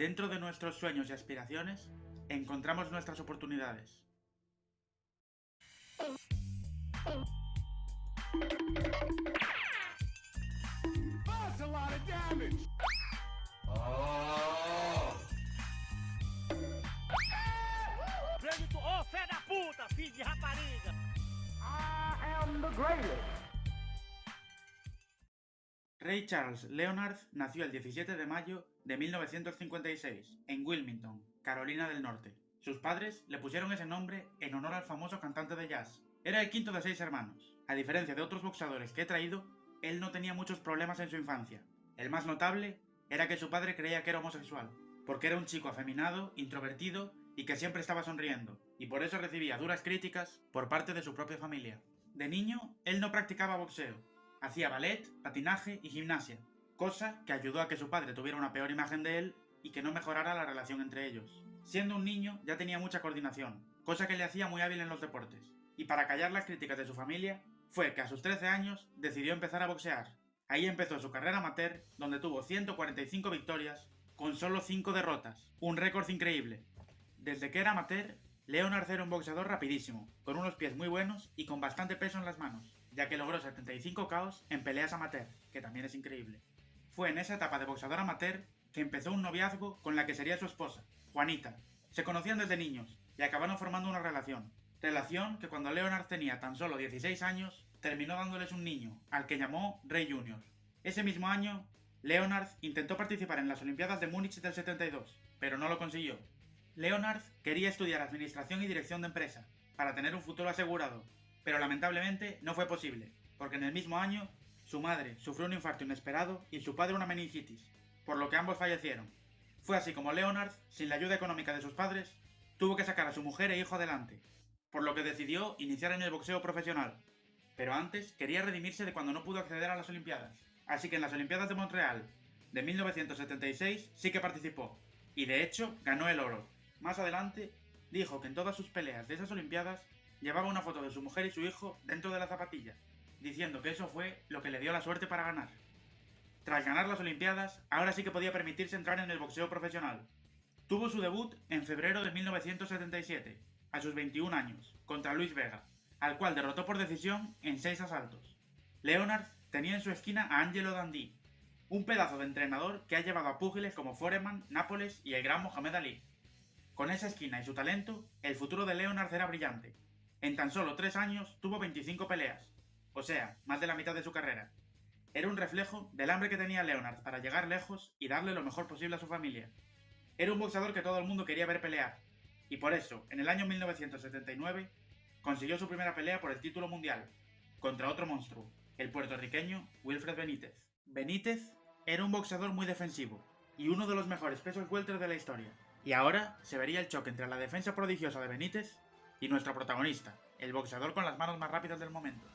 Dentro de nuestros sueños y aspiraciones, encontramos nuestras oportunidades. That's a lot of damage! Grande tu... Ô, fé da puta, filho de rapariga! I am the greatest! Ray Charles Leonard nació el 17 de mayo de 1956 en Wilmington, Carolina del Norte. Sus padres le pusieron ese nombre en honor al famoso cantante de jazz. Era el quinto de 6 hermanos. A diferencia de otros boxeadores que he traído, él no tenía muchos problemas en su infancia. El más notable era que su padre creía que era homosexual, porque era un chico afeminado, introvertido y que siempre estaba sonriendo, y por eso recibía duras críticas por parte de su propia familia. De niño, él no practicaba boxeo. Hacía ballet, patinaje y gimnasia, cosa que ayudó a que su padre tuviera una peor imagen de él y que no mejorara la relación entre ellos. Siendo un niño ya tenía mucha coordinación, cosa que le hacía muy hábil en los deportes, y para callar las críticas de su familia, fue que a sus 13 años decidió empezar a boxear. Ahí empezó su carrera amateur, donde tuvo 145 victorias, con solo 5 derrotas, un récord increíble. Desde que era amateur, Leonard era un boxeador rapidísimo, con unos pies muy buenos y con bastante peso en las manos, ya que logró 75 KOs en peleas amateur, que también es increíble. Fue en esa etapa de boxeador amateur que empezó un noviazgo con la que sería su esposa, Juanita. Se conocían desde niños y acabaron formando una relación que cuando Leonard tenía tan solo 16 años, terminó dándoles un niño, al que llamó Ray Jr. Ese mismo año, Leonard intentó participar en las Olimpiadas de Múnich del 72, pero no lo consiguió. Leonard quería estudiar Administración y Dirección de Empresa, para tener un futuro asegurado, pero lamentablemente no fue posible, porque en el mismo año, su madre sufrió un infarto inesperado y su padre una meningitis, por lo que ambos fallecieron. Fue así como Leonard, sin la ayuda económica de sus padres, tuvo que sacar a su mujer e hijo adelante, por lo que decidió iniciar en el boxeo profesional. Pero antes quería redimirse de cuando no pudo acceder a las Olimpiadas, así que en las Olimpiadas de Montreal de 1976 sí que participó, y de hecho ganó el oro. Más adelante, dijo que en todas sus peleas de esas Olimpiadas llevaba una foto de su mujer y su hijo dentro de la zapatilla, diciendo que eso fue lo que le dio la suerte para ganar. Tras ganar las Olimpiadas, ahora sí que podía permitirse entrar en el boxeo profesional. Tuvo su debut en febrero de 1977, a sus 21 años, contra Luis Vega, al cual derrotó por decisión en 6 asaltos. Leonard tenía en su esquina a Angelo Dundee, un pedazo de entrenador que ha llevado a púgiles como Foreman, Nápoles y el gran Mohamed Ali. Con esa esquina y su talento, el futuro de Leonard era brillante. En tan solo 3 años tuvo 25 peleas, o sea, más de la mitad de su carrera. Era un reflejo del hambre que tenía Leonard para llegar lejos y darle lo mejor posible a su familia. Era un boxeador que todo el mundo quería ver pelear, y por eso, en el año 1979, consiguió su primera pelea por el título mundial, contra otro monstruo, el puertorriqueño Wilfred Benítez. Benítez era un boxeador muy defensivo, y uno de los mejores pesos welter de la historia. Y ahora se vería el choque entre la defensa prodigiosa de Benítez y nuestro protagonista, el boxeador con las manos más rápidas del momento.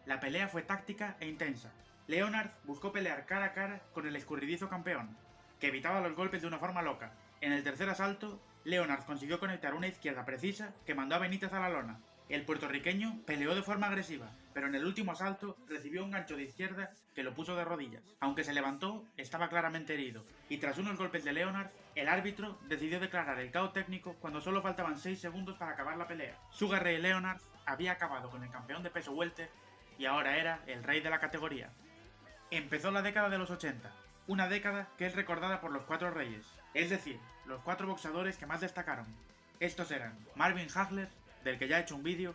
La pelea fue táctica e intensa. Leonard buscó pelear cara a cara con el escurridizo campeón, que evitaba los golpes de una forma loca. En el tercer asalto, Leonard consiguió conectar una izquierda precisa que mandó a Benítez a la lona. El puertorriqueño peleó de forma agresiva, pero en el último asalto recibió un gancho de izquierda que lo puso de rodillas. Aunque se levantó, estaba claramente herido, y tras unos golpes de Leonard, el árbitro decidió declarar el KO técnico cuando solo faltaban 6 segundos para acabar la pelea. Sugar Ray Leonard había acabado con el campeón de peso welter y ahora era el rey de la categoría. Empezó la década de los 80, una década que es recordada por los 4 reyes, es decir, los 4 boxeadores que más destacaron. Estos eran Marvin Hagler, del que ya he hecho un vídeo,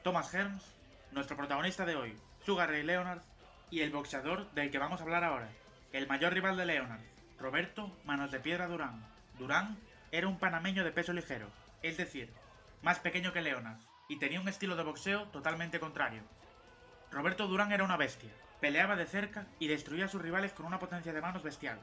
Thomas Hearns, nuestro protagonista de hoy, Sugar Ray Leonard, y el boxeador del que vamos a hablar ahora, el mayor rival de Leonard, Roberto Manos de Piedra Durán. Durán era un panameño de peso ligero, es decir, más pequeño que Leonard, y tenía un estilo de boxeo totalmente contrario. Roberto Durán era una bestia, peleaba de cerca y destruía a sus rivales con una potencia de manos bestial,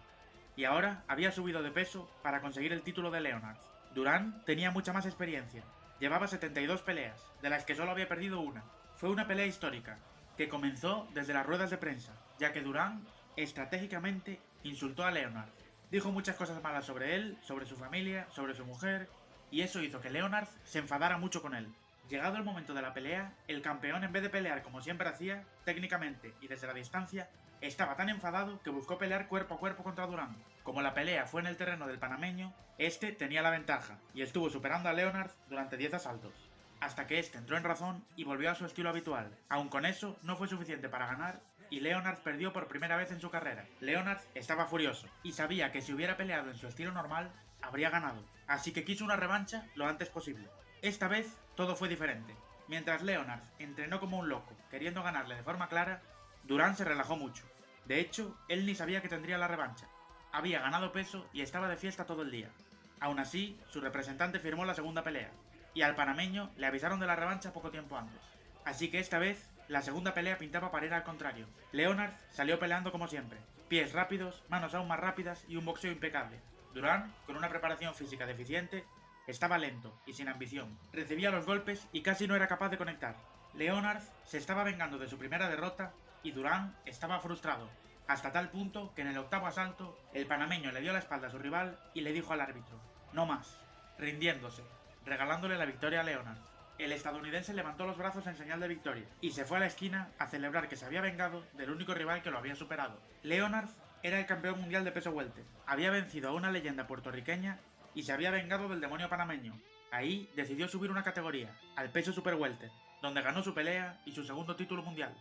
y ahora había subido de peso para conseguir el título de Leonard. Durán tenía mucha más experiencia, llevaba 72 peleas, de las que solo había perdido una. Fue una pelea histórica, que comenzó desde las ruedas de prensa, ya que Durán, estratégicamente, insultó a Leonard. Dijo muchas cosas malas sobre él, sobre su familia, sobre su mujer, y eso hizo que Leonard se enfadara mucho con él. Llegado el momento de la pelea, el campeón, en vez de pelear como siempre hacía, técnicamente y desde la distancia, estaba tan enfadado que buscó pelear cuerpo a cuerpo contra Durán. Como la pelea fue en el terreno del panameño, este tenía la ventaja y estuvo superando a Leonard durante 10 asaltos, hasta que este entró en razón y volvió a su estilo habitual. Aun con eso, no fue suficiente para ganar y Leonard perdió por primera vez en su carrera. Leonard estaba furioso y sabía que si hubiera peleado en su estilo normal, habría ganado, así que quiso una revancha lo antes posible. Esta vez todo fue diferente. Mientras Leonard entrenó como un loco, queriendo ganarle de forma clara, Durán se relajó mucho. De hecho, él ni sabía que tendría la revancha. Había ganado peso y estaba de fiesta todo el día. Aún así, su representante firmó la segunda pelea, y al panameño le avisaron de la revancha poco tiempo antes. Así que esta vez, la segunda pelea pintaba para ir al contrario. Leonard salió peleando como siempre. Pies rápidos, manos aún más rápidas y un boxeo impecable. Durán, con una preparación física deficiente, estaba lento y sin ambición. Recibía los golpes y casi no era capaz de conectar. Leonard se estaba vengando de su primera derrota y Durán estaba frustrado, hasta tal punto que en el octavo asalto el panameño le dio la espalda a su rival y le dijo al árbitro: "No más", rindiéndose, regalándole la victoria a Leonard. El estadounidense levantó los brazos en señal de victoria y se fue a la esquina a celebrar que se había vengado del único rival que lo había superado. Leonard era el campeón mundial de peso welter, había vencido a una leyenda puertorriqueña y se había vengado del demonio panameño. Ahí decidió subir una categoría, al peso super welter, donde ganó su pelea y su segundo título mundial.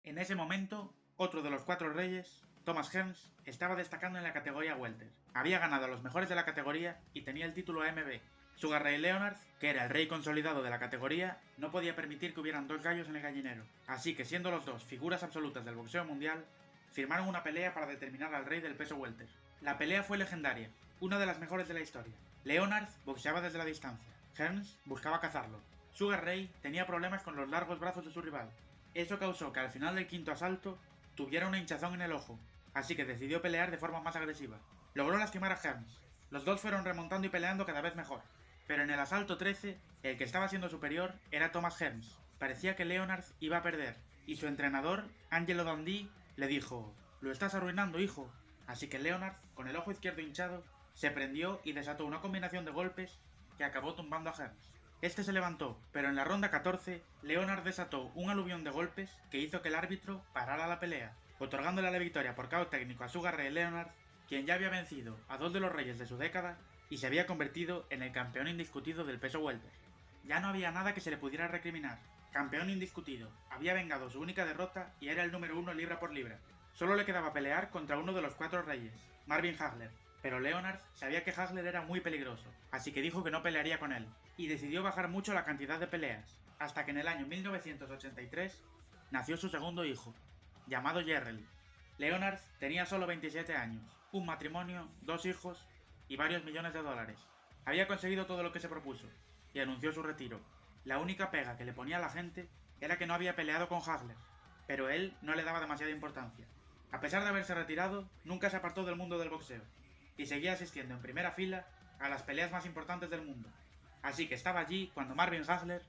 En ese momento, otro de los cuatro reyes, Thomas Hearns, estaba destacando en la categoría welter. Había ganado a los mejores de la categoría y tenía el título AMB. Sugar Ray Leonard, que era el rey consolidado de la categoría, no podía permitir que hubieran dos gallos en el gallinero. Así que, siendo los dos figuras absolutas del boxeo mundial, firmaron una pelea para determinar al rey del peso welter. La pelea fue legendaria, una de las mejores de la historia. Leonard boxeaba desde la distancia, Hearns buscaba cazarlo. Sugar Ray tenía problemas con los largos brazos de su rival. Eso causó que al final del quinto asalto tuviera una hinchazón en el ojo, así que decidió pelear de forma más agresiva. Logró lastimar a Hearns. Los dos fueron remontando y peleando cada vez mejor. Pero en el asalto 13, el que estaba siendo superior era Thomas Hearns. Parecía que Leonard iba a perder, y su entrenador, Angelo Dundee, le dijo: "Lo estás arruinando, hijo". Así que Leonard, con el ojo izquierdo hinchado, se prendió y desató una combinación de golpes que acabó tumbando a Hearns. Este se levantó, pero en la ronda 14, Leonard desató un aluvión de golpes que hizo que el árbitro parara la pelea, otorgándole la victoria por KO técnico a Sugar Ray Leonard, quien ya había vencido a dos de los reyes de su década y se había convertido en el campeón indiscutido del peso welter. Ya no había nada que se le pudiera recriminar. Campeón indiscutido, había vengado su única derrota y era el número 1 libra por libra. Solo le quedaba pelear contra uno de los cuatro reyes, Marvin Hagler, pero Leonard sabía que Hagler era muy peligroso, así que dijo que no pelearía con él, y decidió bajar mucho la cantidad de peleas, hasta que en el año 1983 nació su segundo hijo, llamado Jarrell. Leonard tenía solo 27 años, un matrimonio, 2 hijos y varios millones de dólares. Había conseguido todo lo que se propuso, y anunció su retiro. La única pega que le ponía a la gente era que no había peleado con Hagler, pero él no le daba demasiada importancia. A pesar de haberse retirado, nunca se apartó del mundo del boxeo, y seguía asistiendo en primera fila a las peleas más importantes del mundo. Así que estaba allí cuando Marvin Hagler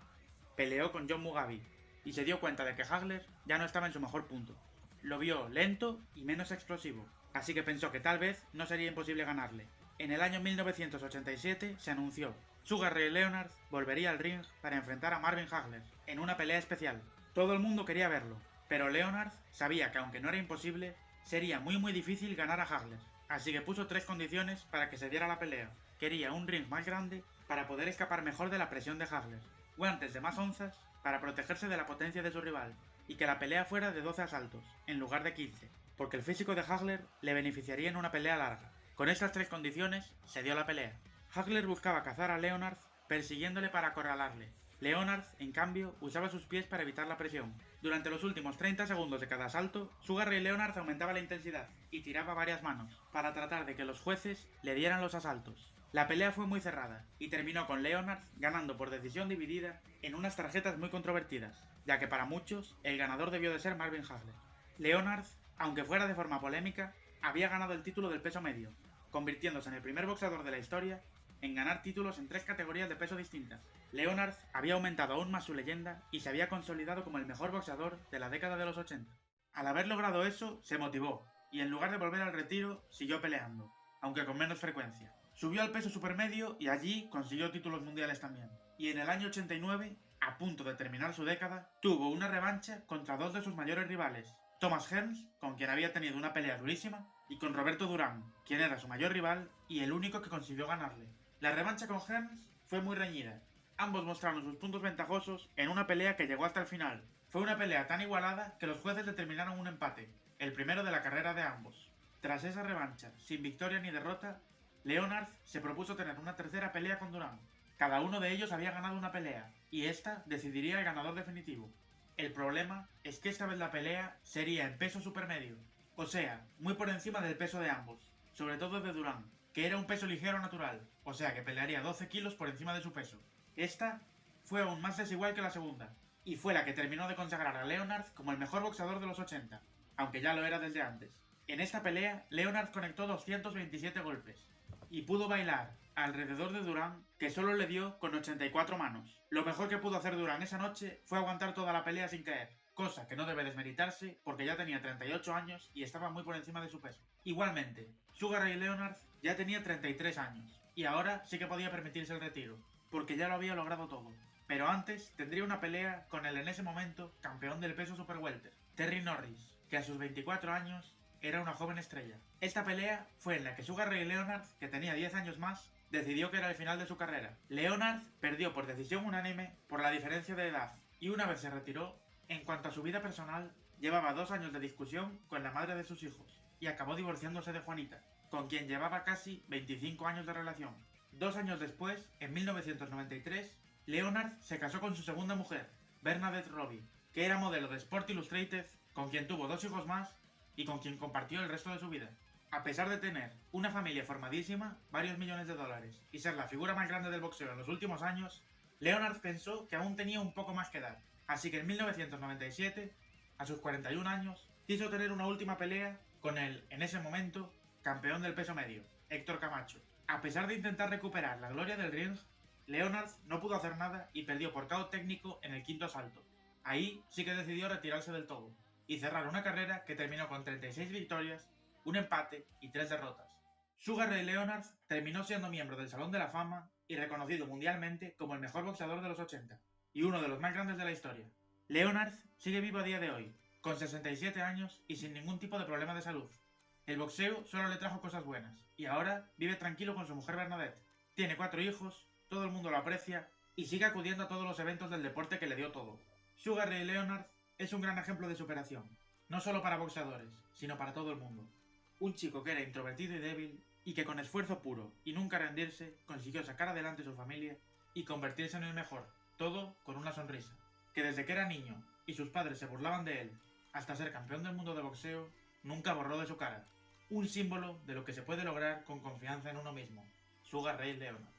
peleó con John Mugabe, y se dio cuenta de que Hagler ya no estaba en su mejor punto. Lo vio lento y menos explosivo, así que pensó que tal vez no sería imposible ganarle. En el año 1987 se anunció: Sugar Ray Leonard volvería al ring para enfrentar a Marvin Hagler en una pelea especial. Todo el mundo quería verlo, pero Leonard sabía que aunque no era imposible, sería muy difícil ganar a Hagler. Así que puso 3 condiciones para que se diera la pelea. Quería un ring más grande para poder escapar mejor de la presión de Hagler, guantes de más onzas para protegerse de la potencia de su rival, y que la pelea fuera de 12 asaltos, en lugar de 15, porque el físico de Hagler le beneficiaría en una pelea larga. Con estas 3 condiciones, se dio la pelea. Hagler buscaba cazar a Leonard, persiguiéndole para acorralarle. Leonard, en cambio, usaba sus pies para evitar la presión. Durante los últimos 30 segundos de cada asalto, Sugar Ray Leonard aumentaba la intensidad y tiraba varias manos, para tratar de que los jueces le dieran los asaltos. La pelea fue muy cerrada, y terminó con Leonard ganando por decisión dividida en unas tarjetas muy controvertidas, ya que para muchos, el ganador debió de ser Marvin Hagler. Leonard, aunque fuera de forma polémica, había ganado el título del peso medio, convirtiéndose en el primer boxeador de la historia en ganar títulos en 3 categorías de peso distintas. Leonard había aumentado aún más su leyenda y se había consolidado como el mejor boxeador de la década de los 80. Al haber logrado eso, se motivó, y en lugar de volver al retiro, siguió peleando. aunque con menos frecuencia. Subió al peso supermedio y allí consiguió títulos mundiales también. Y en el año 89, a punto de terminar su década, tuvo una revancha contra dos de sus mayores rivales, Thomas Hearns, con quien había tenido una pelea durísima, y con Roberto Durán, quien era su mayor rival y el único que consiguió ganarle. La revancha con Hearns fue muy reñida. Ambos mostraron sus puntos ventajosos en una pelea que llegó hasta el final. Fue una pelea tan igualada que los jueces determinaron un empate, el primero de la carrera de ambos. Tras esa revancha, sin victoria ni derrota, Leonard se propuso tener una tercera pelea con Durán. Cada uno de ellos había ganado una pelea, y esta decidiría el ganador definitivo. El problema es que esta vez la pelea sería en peso supermedio, o sea, muy por encima del peso de ambos, sobre todo de Durán, que era un peso ligero natural, o sea que pelearía 12 kilos por encima de su peso. Esta fue aún más desigual que la segunda, y fue la que terminó de consagrar a Leonard como el mejor boxeador de los 80, aunque ya lo era desde antes. En esta pelea, Leonard conectó 227 golpes, y pudo bailar alrededor de Durán, que solo le dio con 84 manos. Lo mejor que pudo hacer Durán esa noche fue aguantar toda la pelea sin caer, cosa que no debe desmeritarse porque ya tenía 38 años y estaba muy por encima de su peso. Igualmente, Sugar Ray Leonard ya tenía 33 años, y ahora sí que podía permitirse el retiro, porque ya lo había logrado todo. Pero antes tendría una pelea con el en ese momento campeón del peso super welter, Terry Norris, que a sus 24 años era una joven estrella. Esta pelea fue en la que Sugar Ray Leonard, que tenía 10 años más, decidió que era el final de su carrera. Leonard perdió por decisión unánime por la diferencia de edad, y una vez se retiró, en cuanto a su vida personal, llevaba 2 años de discusión con la madre de sus hijos, y acabó divorciándose de Juanita, con quien llevaba casi 25 años de relación. 2 años después, en 1993, Leonard se casó con su segunda mujer, Bernadette Robbie, que era modelo de Sport Illustrated, con quien tuvo 2 hijos más y con quien compartió el resto de su vida. A pesar de tener una familia formadísima, varios millones de dólares, y ser la figura más grande del boxeo en los últimos años, Leonard pensó que aún tenía un poco más que dar. Así que en 1997, a sus 41 años, quiso tener una última pelea con el, en ese momento, campeón del peso medio, Héctor Camacho. A pesar de intentar recuperar la gloria del ring, Leonard no pudo hacer nada y perdió por KO técnico en el 5º asalto. Ahí sí que decidió retirarse del todo y cerrar una carrera que terminó con 36 victorias, un empate y 3 derrotas. Sugar Ray Leonard terminó siendo miembro del Salón de la Fama y reconocido mundialmente como el mejor boxeador de los 80 y uno de los más grandes de la historia. Leonard sigue vivo a día de hoy, con 67 años y sin ningún tipo de problema de salud. El boxeo solo le trajo cosas buenas y ahora vive tranquilo con su mujer Bernadette. Tiene 4 hijos, todo el mundo lo aprecia y sigue acudiendo a todos los eventos del deporte que le dio todo. Sugar Ray Leonard es un gran ejemplo de superación, no solo para boxeadores, sino para todo el mundo. Un chico que era introvertido y débil, y que con esfuerzo puro y nunca rendirse, consiguió sacar adelante su familia y convertirse en el mejor, todo con una sonrisa, que desde que era niño y sus padres se burlaban de él, hasta ser campeón del mundo de boxeo, nunca borró de su cara. Un símbolo de lo que se puede lograr con confianza en uno mismo. Sugar Ray Leonard.